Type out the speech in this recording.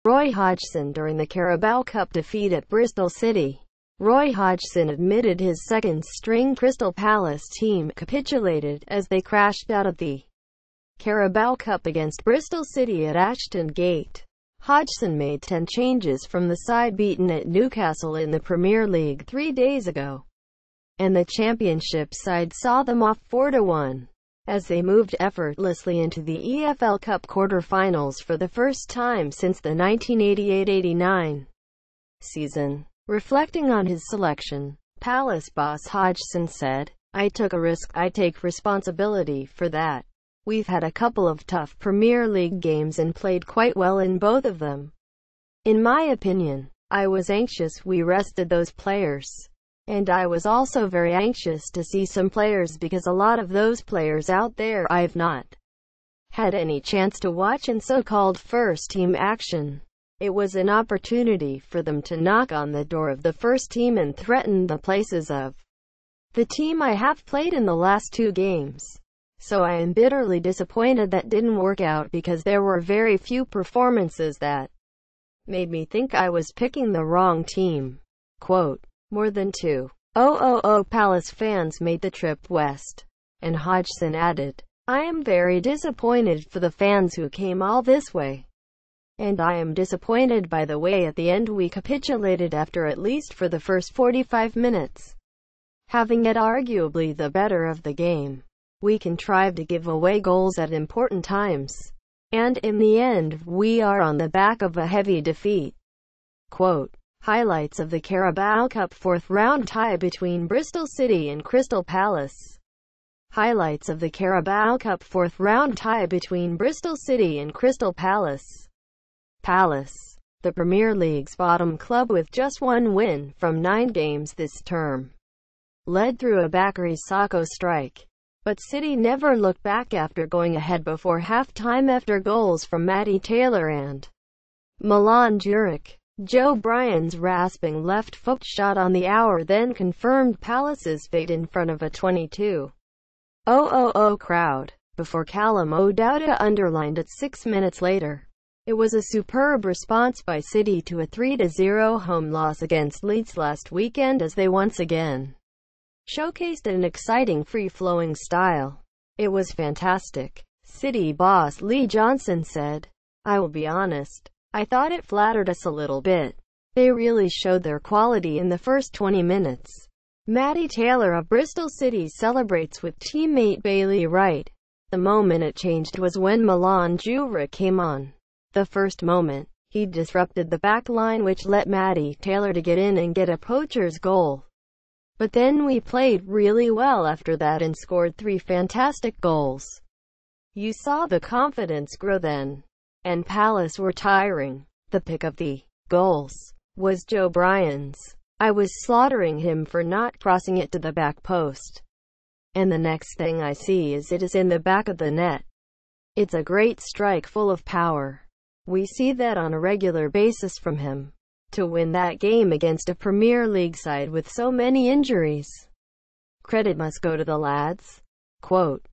Roy Hodgson during the Carabao Cup defeat at Bristol City. Roy Hodgson admitted his second-string Crystal Palace team capitulated as they crashed out of the Carabao Cup against Bristol City at Ashton Gate. Hodgson made 10 changes from the side beaten at Newcastle in the Premier League 3 days ago, and the Championship side saw them off 4-1, as they moved effortlessly into the EFL Cup quarter-finals for the first time since the 1988-89 season. Reflecting on his selection, Palace boss Hodgson said, "I took a risk, I take responsibility for that. We've had a couple of tough Premier League games and played quite well in both of them. In my opinion, I was anxious we rested those players. And I was also very anxious to see some players because a lot of those players out there I've not had any chance to watch in so-called first-team action. It was an opportunity for them to knock on the door of the first team and threaten the places of the team I have played in the last 2 games. So I am bitterly disappointed that didn't work out because there were very few performances that made me think I was picking the wrong team." Quote, "More than 2,000 Palace fans made the trip west." And Hodgson added, "I am very disappointed for the fans who came all this way. And I am disappointed by the way at the end we capitulated after, at least for the first 45 minutes. Having it arguably the better of the game, we contrived to give away goals at important times. And in the end, we are on the back of a heavy defeat." Quote, highlights of the Carabao Cup fourth-round tie between Bristol City and Crystal Palace. Highlights of the Carabao Cup fourth-round tie between Bristol City and Crystal Palace. Palace, the Premier League's bottom club with just 1 win from 9 games this term, led through a Bakary Sakho strike. But City never looked back after going ahead before half-time after goals from Matty Taylor and Milan Djuric. Joe Bryan's rasping left-foot shot on the hour then confirmed Palace's fate in front of a 22,000 crowd, before Callum O'Dowda underlined it 6 minutes later. It was a superb response by City to a 3-0 home loss against Leeds last weekend as they once again showcased an exciting free-flowing style. "It was fantastic," City boss Lee Johnson said. "I will be honest, I thought it flattered us a little bit. They really showed their quality in the first 20 minutes. Matty Taylor of Bristol City celebrates with teammate Bailey Wright. The moment it changed was when Milan Djuric came on. The first moment, he disrupted the back line which let Matty Taylor to get in and get a poacher's goal. But then we played really well after that and scored 3 fantastic goals. You saw the confidence grow then. And Palace were tiring. The pick of the goals was Joe Bryan's. I was slaughtering him for not crossing it to the back post. And the next thing I see is it is in the back of the net. It's a great strike full of power. We see that on a regular basis from him. To win that game against a Premier League side with so many injuries, credit must go to the lads." Quote,